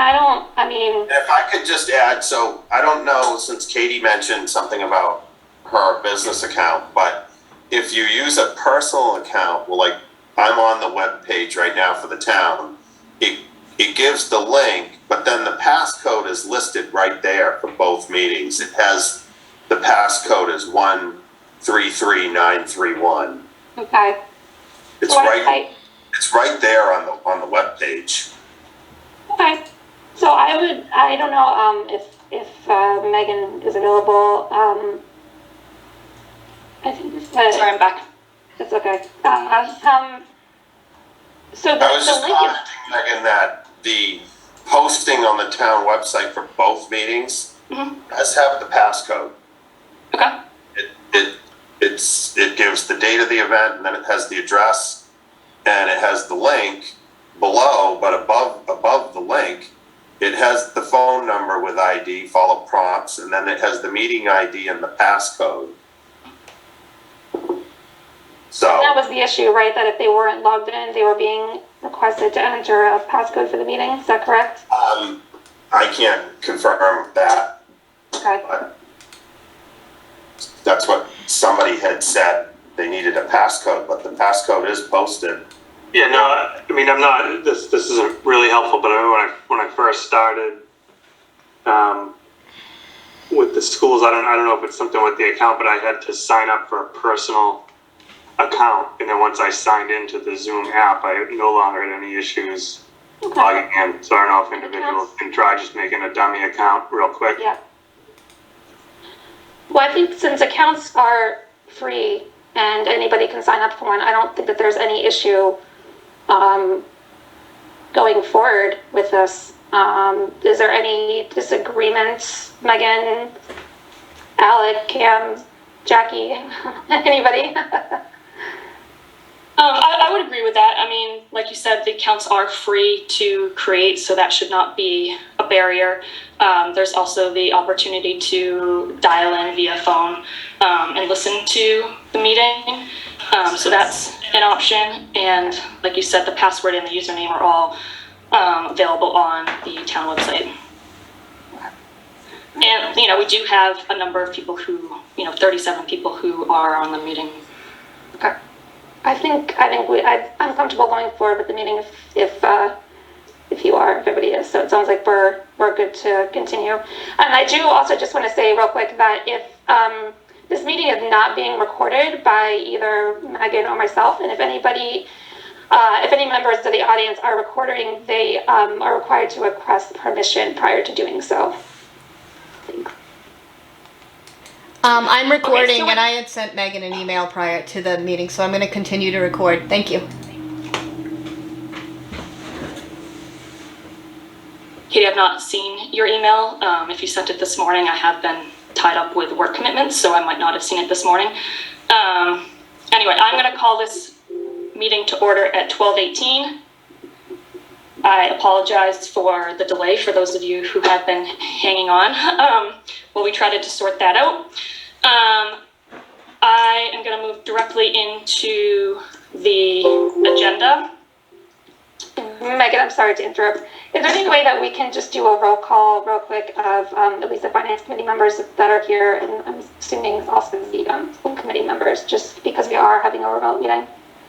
And I mean... If I could just add, so I don't know, since Katie mentioned something about her business account, but if you use a personal account, well, like I'm on the web page right now for the town, it gives the link, but then the passcode is listed right there for both meetings. It has, the passcode is 133931. Okay. It's it's right there on the web page. Okay. So I don't know if Megan is available. I think this Sorry, I'm back. It's okay. So I was just link commenting, Megan, that the posting on the town website for both meetings has have the passcode. Okay. It gives the date of the event, and then it has the address, and it has the link below, but above the link, it has the phone number with ID, follow prompts, and then it has the meeting ID and the passcode. So that was the issue, right? That if they weren't logged in, they were being requested to enter a passcode for the meeting. Is that correct? I can't confirm that. Okay. But that's what somebody had said. They needed a passcode, but the passcode is posted. Yeah, no, I mean, I'm not, this isn't really helpful, but I remember when I first started with the schools, I don't know if it's something with the account, but I had to sign up for a personal account. And then once I signed into the Zoom app, I no longer had any issues logging in. So I don't know if individuals can try just making a dummy account real quick. Yeah. Well, I think since accounts are free and anybody can sign up for one, I don't think that there's any issue going forward with this. Is there any disagreements, Megan, Alec, Cam, Jackie, anybody? I would agree with that. I mean, like you said, the accounts are free to create, so that should not be a barrier. There's also the opportunity to dial in via phone and listen to the meeting. So that's an option. And like you said, the password and the username are all available on the town website. And, you know, we do have a number of people who, 37 people who are on the meeting. Okay. I think I'm comfortable going forward with the meeting if you are, if everybody is. So it sounds like we're good to continue. And I do also just want to say real quick that if this meeting is not being recorded by either Megan or myself, and if any members of the audience are recording, they are required to request permission prior to doing so. I'm recording, Okay, and I had sent Megan an email prior to the meeting, so I'm going to continue to record. Thank you. Katie, I've not seen your email. If you sent it this morning, I have been tied up with work commitments, so I might not have seen it this morning. Anyway, I'm going to call this meeting to order at 12:18. I apologize for the delay for those of you who have been hanging on while we tried to sort that out. I am going to move directly into the agenda. Megan, I'm sorry to interrupt. Is there any way that we can just do a roll call real quick of at least the finance committee members that are here, and I'm assuming also the school committee members, just because we are having a remote meeting?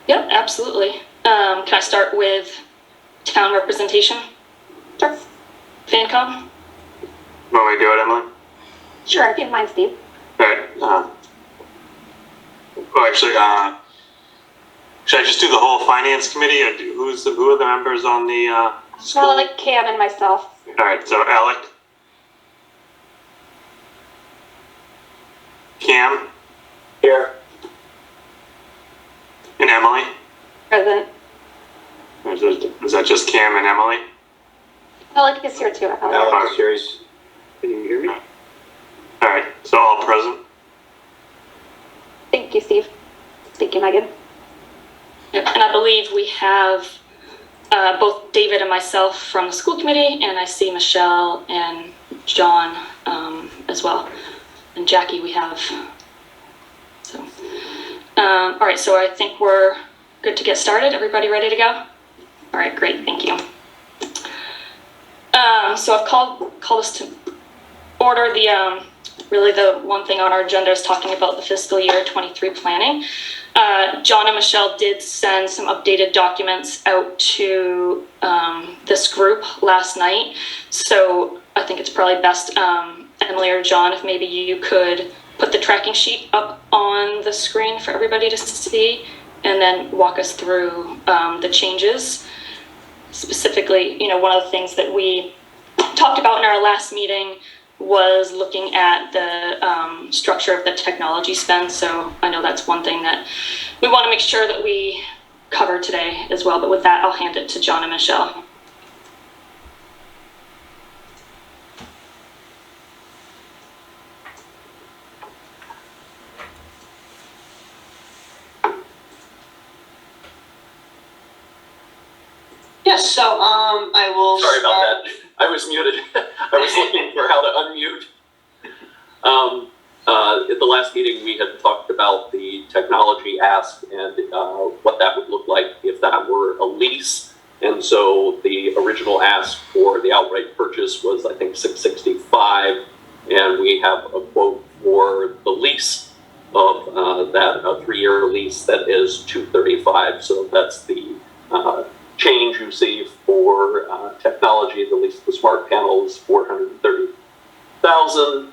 Yep, absolutely. Can I start with town representation? Sure. FinCom? Want me to do it, Emily? Sure, if you don't mind, Steve. All right. Should I just do the whole finance committee, or who are the members on the school? Well, like Cam and myself. All right, so Alec, Cam, Here. and Emily. Present. Is that just Cam and Emily? Alec is here too. Alex, Can you hear me? All right, so all present. Thank you, Steve. Thank you, Megan. Yep, and I believe we have both David and myself from the school committee, and I see Michelle and John as well. And Jackie we have. So, all right, so I think we're good to get started. Everybody ready to go? All right, great, thank you. So I've called us to order. Really the one thing on our agenda is talking about the fiscal year 23 planning. John and Michelle did send some updated documents out to this group last night. So I think it's probably best, Emily or John, if maybe you could put the tracking sheet up on the screen for everybody to see, and then walk us through the changes. Specifically, one of the things that we talked about in our last meeting was looking at the structure of the technology spend. So I know that's one thing that we want to make sure that we cover today as well. But with that, I'll hand it to John and Michelle. Yes, so I will. Sorry about that. I was muted. I was looking for how to unmute. At the last meeting, we had talked about the technology ask and what that would look like if that were a lease. And so the original ask for the outright purchase was, I think, $665, and we have a quote for the lease of that, a 3-year lease that is $235. So that's the change you see for technology. The lease of the smart panels, $430,000.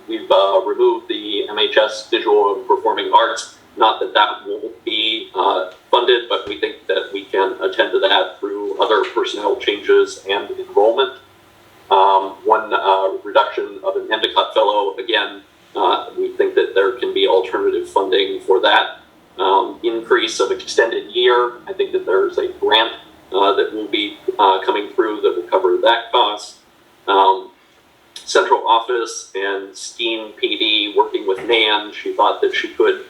We've removed the MHS Visual and Performing Arts. Not that that won't be funded, but we think that we can attend to that through other personnel changes and enrollment. One reduction of an Endicott Fellow, again, we think that there can be alternative funding for that. Increase of extended year. I think that there's a grant that will be coming through that will cover that cost. Central office and Steam PD working with Nan, she thought that she could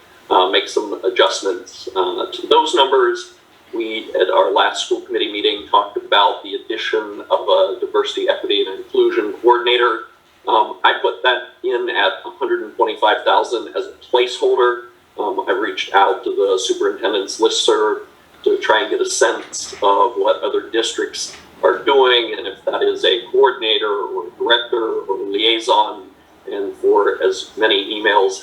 make some adjustments to those numbers. We, at our last school committee meeting, talked about the addition of a diversity, equity, and inclusion coordinator. I put that in at $125,000 as a placeholder. I reached out to the superintendent's listserv to try and get a sense of what other districts are doing, and if that is a coordinator or a director or a liaison. And for as many emails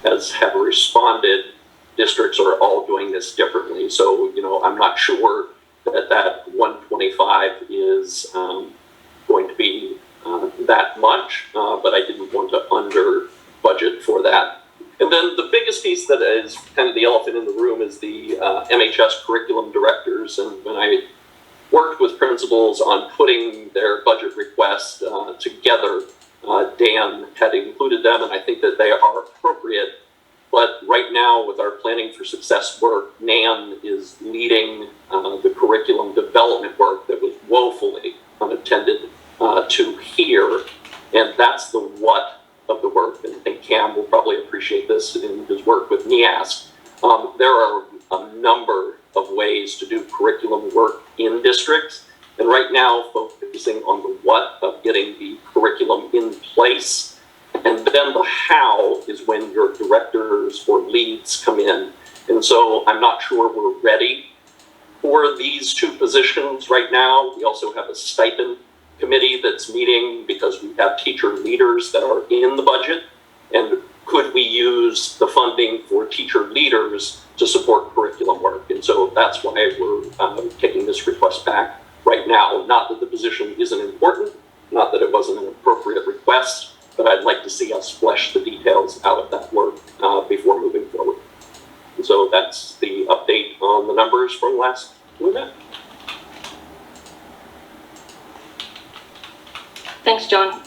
as have responded, districts are all doing this differently. So, I'm not sure that 125 is going to be that much, but I didn't want to under budget for that. And then the biggest piece that is kind of the elephant in the room is the MHS curriculum directors. And when I worked with principals on putting their budget requests together, Dan had included them, and I think that they are appropriate. But right now, with our Planning for Success work, Nan is leading the curriculum development work that was woefully unattended to here. And that's the what of the work, and I think Cam will probably appreciate this in his work with NEASC. There are a number of ways to do curriculum work in districts, and right now focusing on the what of getting the curriculum in place, and then the how is when your directors or leads come in. And so I'm not sure we're ready for these two positions right now. We also have a stipend committee that's meeting because we have teacher leaders that are in the budget, and could we use the funding for teacher leaders to support curriculum work? And so that's why we're taking this request back right now. Not that the position isn't important, not that it wasn't an appropriate request, but I'd like to see us flesh the details out of that work before moving forward. And so that's the update on the numbers from last week. Thanks, John.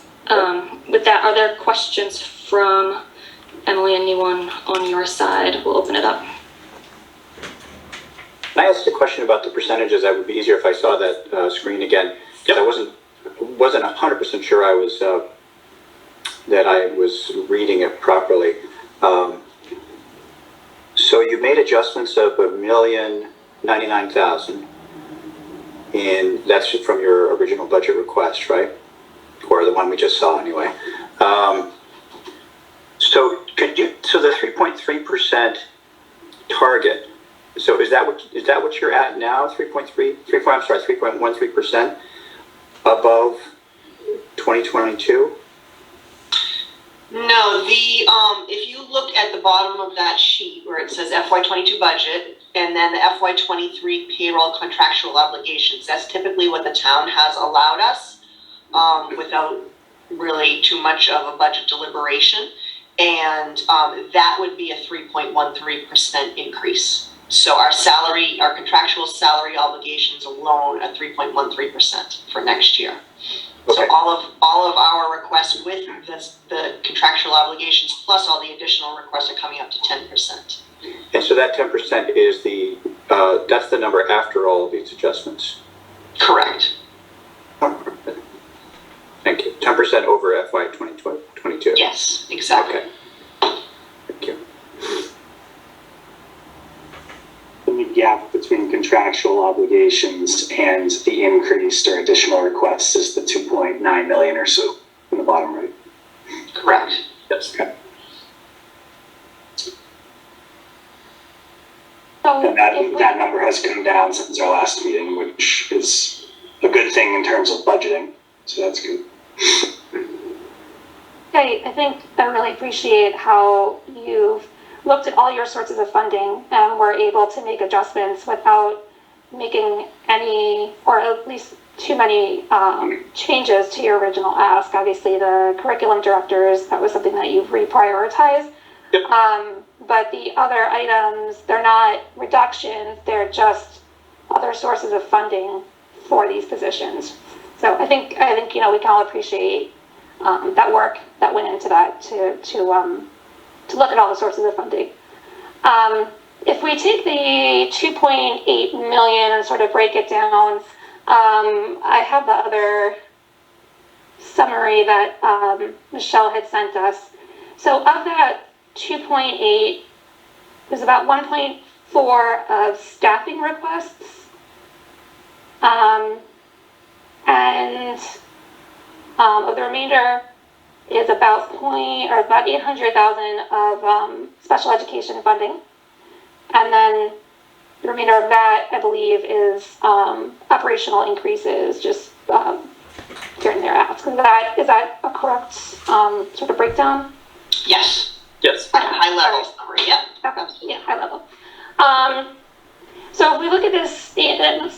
With that, are there questions from Emily, anyone on your side? We'll open it up. Can I ask a question about the percentages? That would be easier if I saw that screen again. Yep. I wasn't 100% sure I was that I was reading it properly. So you made adjustments of $1,099,000, and that's from your original budget request, right? Or the one we just saw anyway. So the 3.3% target. So is that what you're at now? 3.13%. above 2022? No, if you look at the bottom of that sheet where it says FY22 budget and then the FY23 payroll contractual obligations, that's typically what the town has allowed us, without really too much of a budget deliberation. And, that would be a 3.13% increase. So our contractual salary obligations alone are 3.13% for next year. Okay. So all of our requests with the contractual obligations plus all the additional requests are coming up to 10%. And so that 10% is that's the number after all of these adjustments? Correct. Thank you. 10% over FY 2022? Yes, exactly. Okay. Thank you. The gap between contractual obligations and the increased or additional requests is the 2.9 million or so in the bottom right. Correct. Yes. Okay. So And that, if we- that number has come down since our last meeting, which is a good thing in terms of budgeting. So that's good. I think I really appreciate how you've looked at all your sources of funding and were able to make adjustments without making any, or at least too many changes to your original ask. Obviously, the curriculum directors, that was something that you've reprioritized. Yep. But the other items, they're not reductions, they're just other sources of funding for these positions. So I think we can all appreciate that work that went into that to look at all the sources of funding. If we take the 2.8 million and sort of break it down, I have the other summary that Michelle had sent us. So of that 2.8, there's about 1.4 of staffing requests. And of the remainder is about 800,000 of special education funding. And then the remainder of that, I believe, is operational increases, just here and there. Is that a correct sort of breakdown? Yes. Yes. At a high level summary, yep. Okay, yeah, high level. So if we look at this,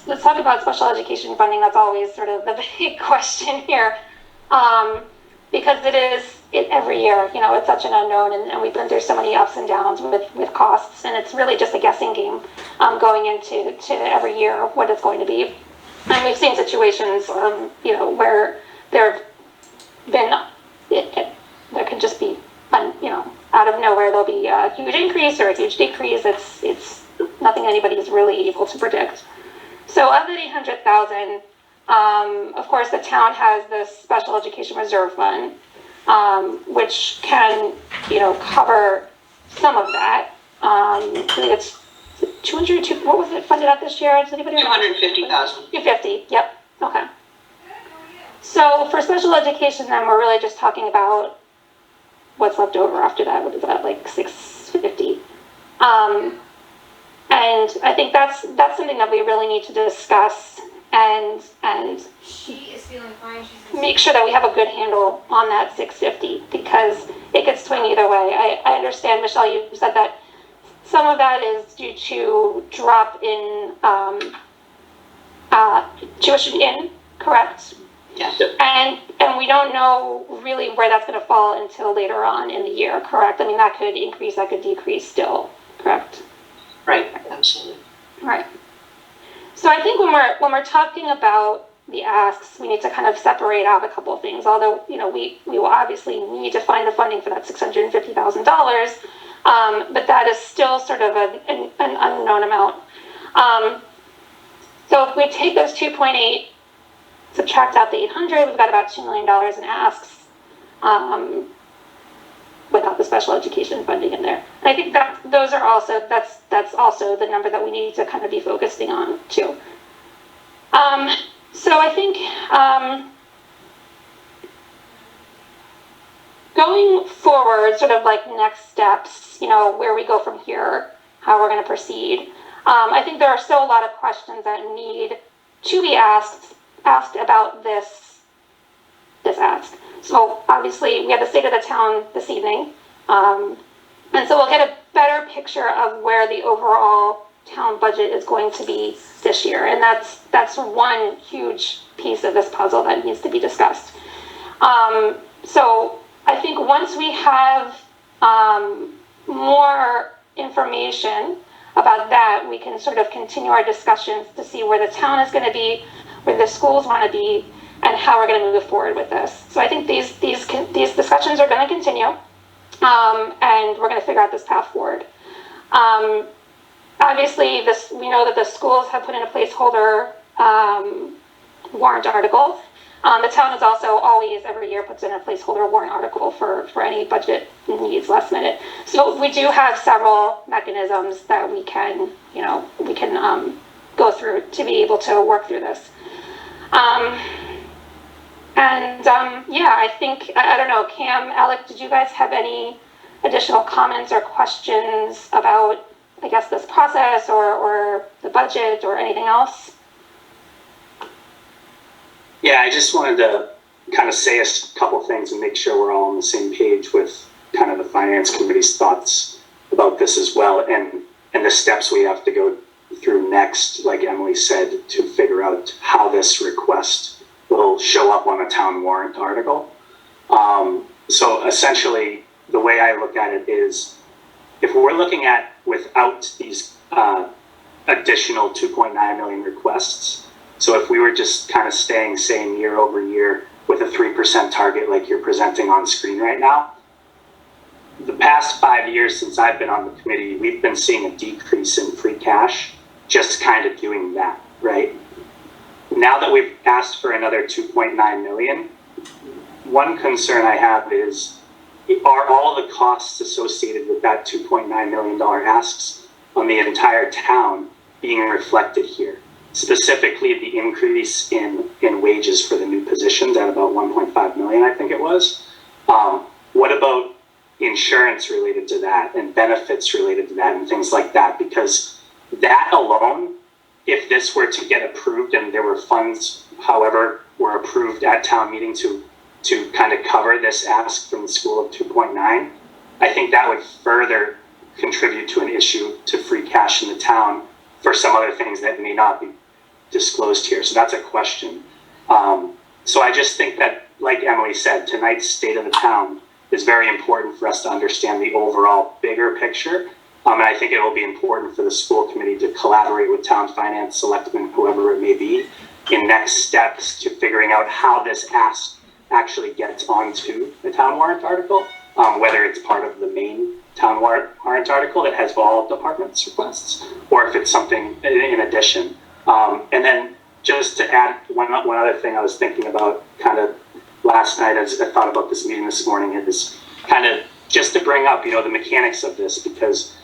let's talk about special education funding. That's always sort of the big question here. Because every year, it's such an unknown, and we've been through so many ups and downs with costs, and it's really just a guessing game going into every year what it's going to be. And we've seen situations, where there have been, there could just be, out of nowhere there'll be a huge increase or a huge decrease. It's nothing anybody's really able to predict. So of the 800,000. Of course, the town has the Special Education Reserve Fund, which can, cover some of that. I think it's 200. What was it funded at this year? Does anybody remember? 250,000. 250. Yep. Okay. So for special education, then we're really just talking about what's left over after that. What is that, like 650? And I think that's something that we really need to discuss and She is feeling fine. make sure that we have a good handle on that 650, because it could swing either way. I understand, Michelle, you said that some of that is due to drop in tuition in, correct? Yes. And we don't know really where that's going to fall until later on in the year, correct? I mean, that could increase, that could decrease still, correct? Right, absolutely. Right. So I think when we're talking about the asks, we need to kind of separate out a couple of things. Although, we will obviously need to find the funding for that $650,000, but that is still sort of an unknown amount. So if we take those 2.8, subtract out the 800, we've got about $2 million in asks without the special education funding in there. And I think that's also the number that we need to kind of be focusing on too. So I think going forward, sort of like next steps, where we go from here, how we're going to proceed. I think there are still a lot of questions that need to be asked asked about this ask. So obviously we have the state of the town this evening. And so we'll get a better picture of where the overall town budget is going to be this year. And that's one huge piece of this puzzle that needs to be discussed. So I think once we have more information about that, we can sort of continue our discussions to see where the town is going to be, where the schools want to be, and how we're going to move forward with this. So I think these discussions are going to continue, and we're going to figure out this path forward. Obviously, we know that the schools have put in a placeholder warrant article. The town is also always, every year, puts in a placeholder warrant article for any budget needs last minute. So we do have several mechanisms that we can go through to be able to work through this. I think, I don't know, Cam, Alec, did you guys have any additional comments or questions about, I guess, this process or the budget or anything else? Yeah, I just wanted to kind of say a couple things and make sure we're all on the same page with kind of the finance committee's thoughts about this as well, and the steps we have to go through next, like Emily said, to figure out how this request will show up on a town warrant article. So essentially, the way I look at it is, if we're looking at without these additional 2.9 million requests, so if we were just kind of staying same year over year with a 3% target like you're presenting on screen right now, the past 5 years since I've been on the committee, we've been seeing a decrease in free cash, just kind of doing that, right? Now that we've asked for another 2.9 million, one concern I have is, are all the costs associated with that $2.9 million asks on the entire town being reflected here? Specifically, the increase in wages for the new positions at about 1.5 million, I think it was. What about insurance related to that and benefits related to that and things like that? Because that alone, if this were to get approved and there were funds, however, were approved at town meeting to kind of cover this ask from the school of 2.9, I think that would further contribute to an issue to free cash in the town for some other things that may not be disclosed here. So that's a question. So I just think that, like Emily said, tonight's state of the town is very important for us to understand the overall bigger picture. And I think it will be important for the school committee to collaborate with town finance, selectmen, whoever it may be, in next steps to figuring out how this ask actually gets onto the town warrant article, whether it's part of the main town warrant article that has all departments' requests, or if it's something in addition. And then just to add one other thing I was thinking about kind of last night as I thought about this meeting this morning is kind of just to bring up, the mechanics of this, because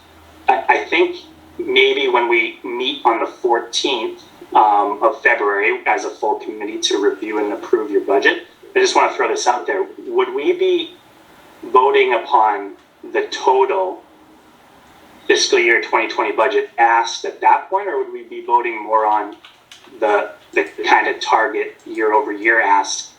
I think maybe when we meet on the 14th of February as a full committee to review and approve your budget, I just want to throw this out there. Would we be voting upon the total fiscal year 2020 budget asked at that point, or would we be voting more on the kind of target year over year ask?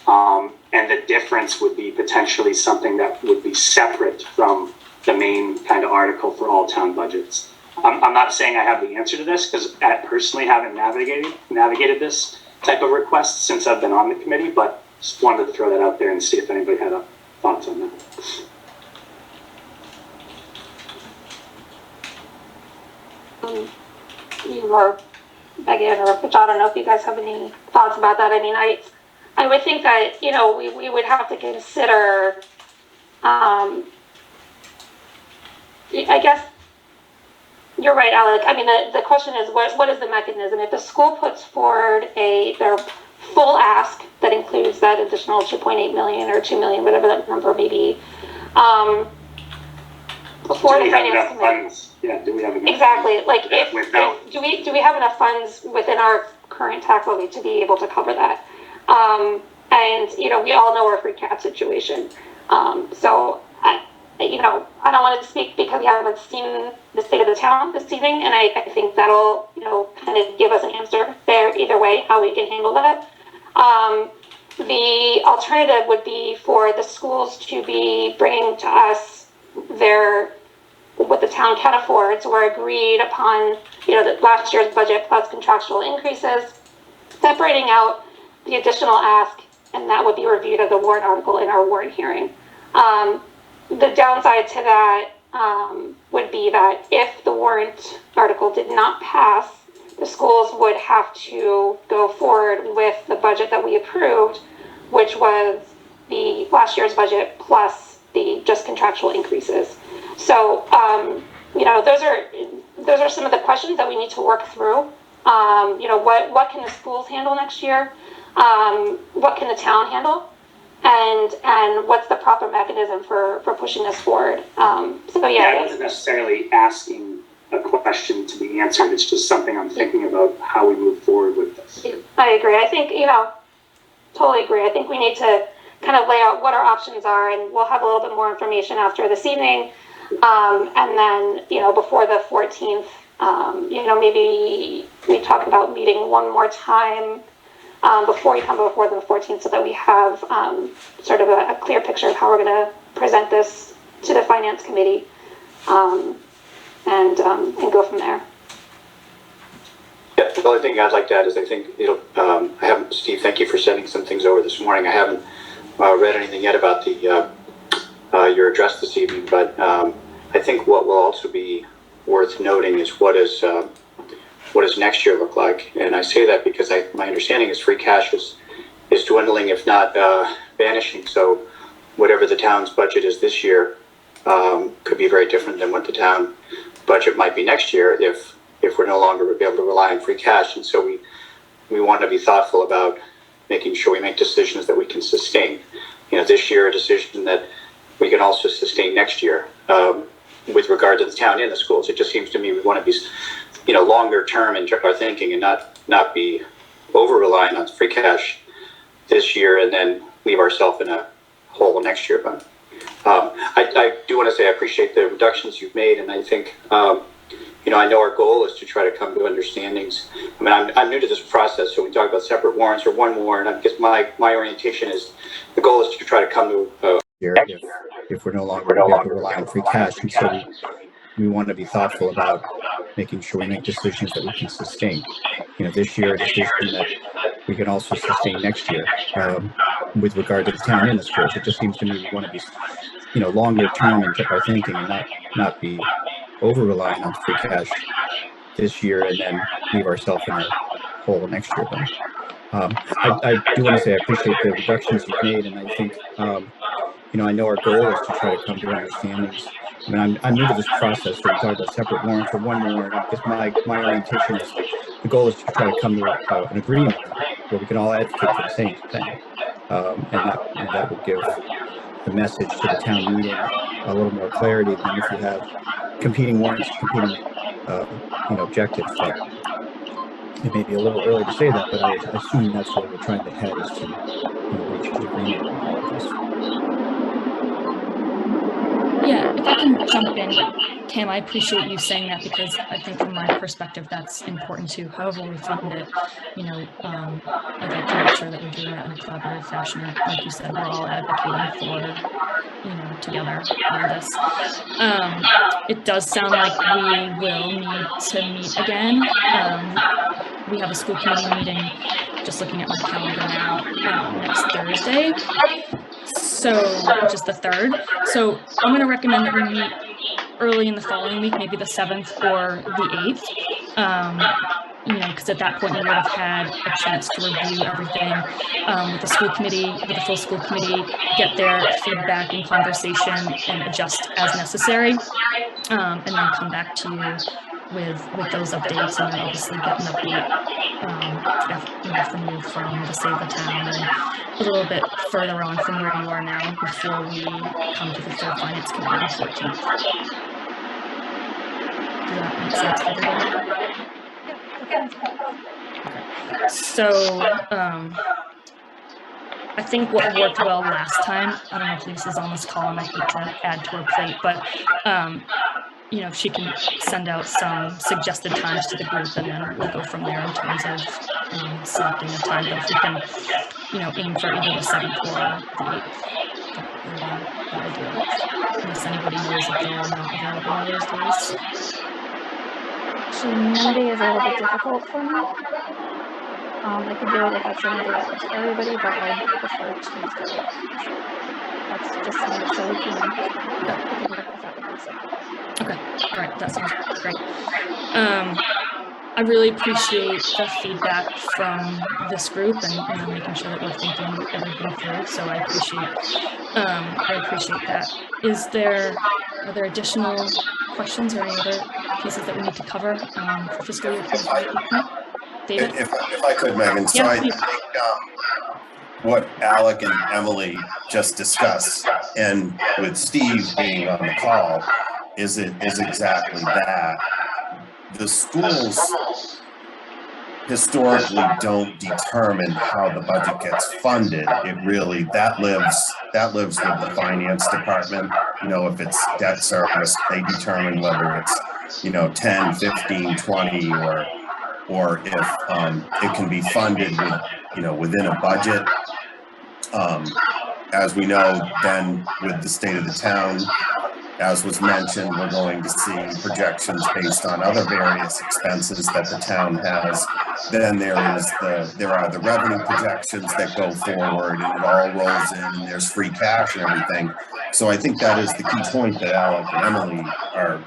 And the difference would be potentially something that would be separate from the main kind of article for all town budgets. I'm not saying I have the answer to this, because I personally haven't navigated this type of request since I've been on the committee, but just wanted to throw that out there and see if anybody had thoughts on that. You or Megan or Rich, I don't know if you guys have any thoughts about that. I mean, I would think that, we would have to consider, I guess, you're right, Alec. I mean, the question is, what is the mechanism? If the school puts forward their full ask that includes that additional 2.8 million or 2 million, whatever that number may be, before the finance committee. Funds? Yeah, do we have enough? Exactly. Like, do we have enough funds within our current tax levy to be able to cover that? And we all know our free cash situation. So I don't want to speak because we haven't seen the state of the town this evening, and I think that'll kind of give us an answer there either way how we can handle that. The alternative would be for the schools to be bringing to us what the town can afford, so we're agreed upon, the last year's budget plus contractual increases, separating out the additional ask, and that would be reviewed as a warrant article in our warrant hearing. The downside to that would be that if the warrant article did not pass, the schools would have to go forward with the budget that we approved, which was the last year's budget plus the just contractual increases. So, those are some of the questions that we need to work through. What can the schools handle next year? What can the town handle? And what's the proper mechanism for pushing this forward? I wasn't necessarily asking a question to be answered. It's just something I'm thinking about how we move forward with this. I agree. I think, totally agree. I think we need to kind of lay out what our options are, and we'll have a little bit more information after this evening. And then, before the 14th, maybe we talk about meeting one more time before we come before the 14th, so that we have sort of a clear picture of how we're going to present this to the finance committee, and go from there. Yeah, the only thing I'd like to add is I think Steve, thank you for sending some things over this morning. I haven't read anything yet about your address this evening, but I think what will also be worth noting is what does next year look like? And I say that because my understanding is free cash is dwindling, if not vanishing. So whatever the town's budget is this year could be very different than what the town budget might be next year if we're no longer able to rely on free cash. And so we want to be thoughtful about making sure we make decisions that we can sustain. This year, a decision that we can also sustain next year with regard to the town and the schools. It just seems to me we want to be, longer term in our thinking and not be over-reliant on free cash this year and then leave ourselves in a hole next year. But I do want to say I appreciate the reductions you've made, and I think, I know our goal is to try to come to understandings. I mean, I'm new to this process, so we talk about separate warrants or one warrant. I guess my orientation is the goal is to try to come to if we're no longer able to rely on free cash, and so we want to be thoughtful about making sure we make decisions that we can sustain. This year, a decision that we can also sustain next year with regard to the town and the schools. It just seems to me we want to be, longer term in our thinking and not be over-reliant on free cash this year and then leave ourselves in a hole next year. But I do want to say I appreciate the reductions you've made, and I think, I know our goal is to try to come to understandings. I mean, I'm new to this process, so we talk about separate warrants or one warrant. I guess my orientation is the goal is to try to come to an agreement where we can all advocate for the same thing, and that would give the message to the town meeting a little more clarity than if you have competing warrants, competing objectives. But it may be a little early to say that, but I assume that's where we're trying to head, is to reach an agreement on all of this. Yeah, if I can jump in, Cam, I appreciate you saying that, because I think from my perspective that's important too. However we fund it, I'd like to make sure that we're doing that in a collaborative fashion. Like you said, we're all advocating for, together on this. It does sound like we will need to meet again. We have a school committee meeting, just looking at my calendar now, next Thursday. So, which is the 3rd. So I'm going to recommend that we meet early in the following week, maybe the 7th or the 8th. Because at that point we would have had a chance to review everything with the school committee, with the full school committee, get their feedback and conversation and adjust as necessary, and then come back to you with those updates, and then obviously get an update from you from the Save the Town and a little bit further on from where you are now before we come to the full finance committee on the 14th. Does that make sense to everybody? Okay. So I think what worked well last time, I don't know if Lisa's on this call and I hate to add to her plate, but she can send out some suggested times to the group, and then we'll go from there in terms of selecting a time. But if we can, aim for either the 7th or the 8th, that would be ideal. Unless anybody knows if they are not available on those days. Actually, Monday is a little bit difficult for me. I could do it if that's any day that works for everybody, but I prefer Tuesday. That's just me, so we can work with that with Lisa. Okay, all right, that sounds great. I really appreciate the feedback from this group and making sure that we're thinking everything through. So I appreciate that. Are there additional questions or any other pieces that we need to cover for fiscal year 2018? David? If I could, Megan, so Yeah, I please. think what Alec and Emily just discussed, and with Steve being on the call, is exactly that. The schools historically don't determine how the budget gets funded. It really, that lives with the finance department. If it's debt service, they determine whether it's 10, 15, 20, or if it can be funded within a budget. As we know, then with the state of the town, as was mentioned, we're going to see projections based on other various expenses that the town has. Then there are the revenue projections that go forward, and it all rolls in, and there's free cash and everything. So I think that is the key point that Alec and Emily are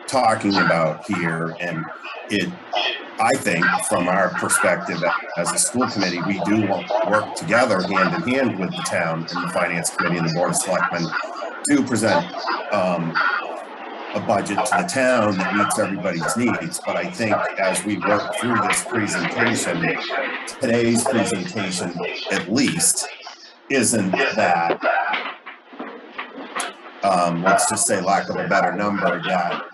talking about here. And I think from our perspective as a school committee, we do work together hand in hand with the town and the finance committee and the board of selectmen to present a budget to the town that meets everybody's needs. But I think as we work through this presentation, today's presentation at least isn't that, let's just say, lack of a better number, that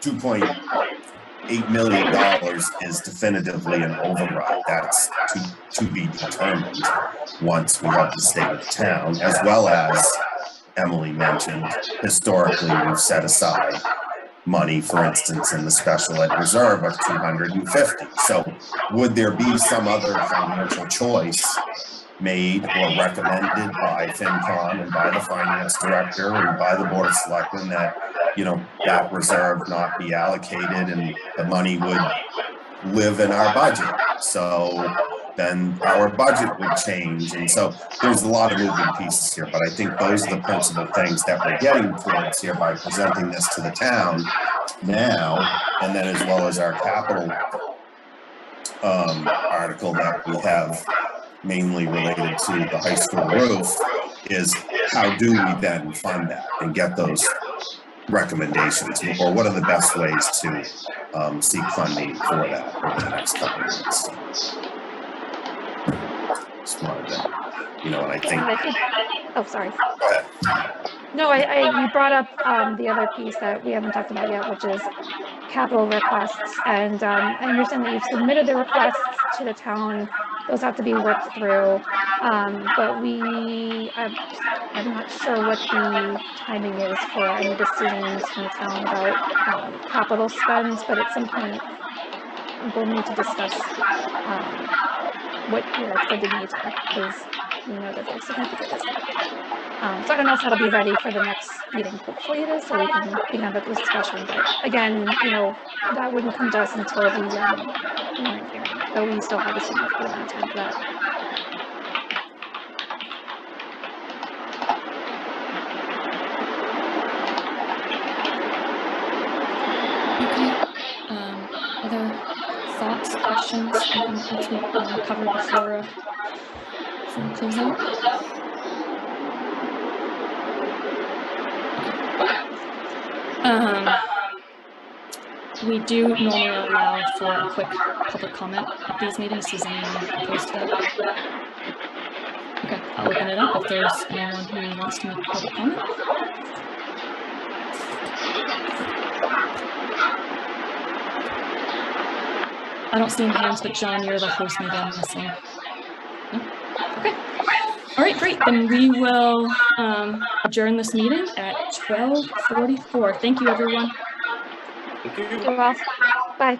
$2.8 million is definitively an override. That's to be determined once we have the state of the town, as well as Emily mentioned, historically we've set aside money, for instance, in the special ed reserve of $250. So would there be some other financial choice made or recommended by FinCom and by the finance director and by the board of selectmen that that reserve not be allocated and the money would live in our budget? So then our budget would change. And so there's a lot of moving pieces here, but I think those are the principal things that we're getting towards here by presenting this to the town now, and then as well as our capital article that we have mainly related to the high school roof, is how do we then fund that and get those recommendations, or what are the best ways to seek funding for that over the next couple of months. Just wanted to, and I think. Oh, sorry. Go ahead. No, you brought up the other piece that we haven't talked about yet, which is capital requests. And I understand that you've submitted the requests to the town. Those have to be worked through. But I'm not sure what the timing is for any decisions from the town about capital spends, but at some point we'll need to discuss what your extended needs are, because we know that they're significant. So I don't know if that'll be ready for the next meeting. Hopefully it is, so we can begin that discussion. But again, that wouldn't come to us until the warrant hearing, but we still have a significant amount of time for that. Okay. Other thoughts, questions, anything else we want to cover before we close out? We do normally allow for a quick public comment at these meetings. Is anyone opposed to that? Okay, I'll open it up if there's anyone who wants to make a public comment. I don't see any hands, but John, you're the host, maybe I'm missing. No? Okay. All right, great. Then we will adjourn this meeting at 12:44. Thank you, everyone. Thank you. You're welcome. Bye.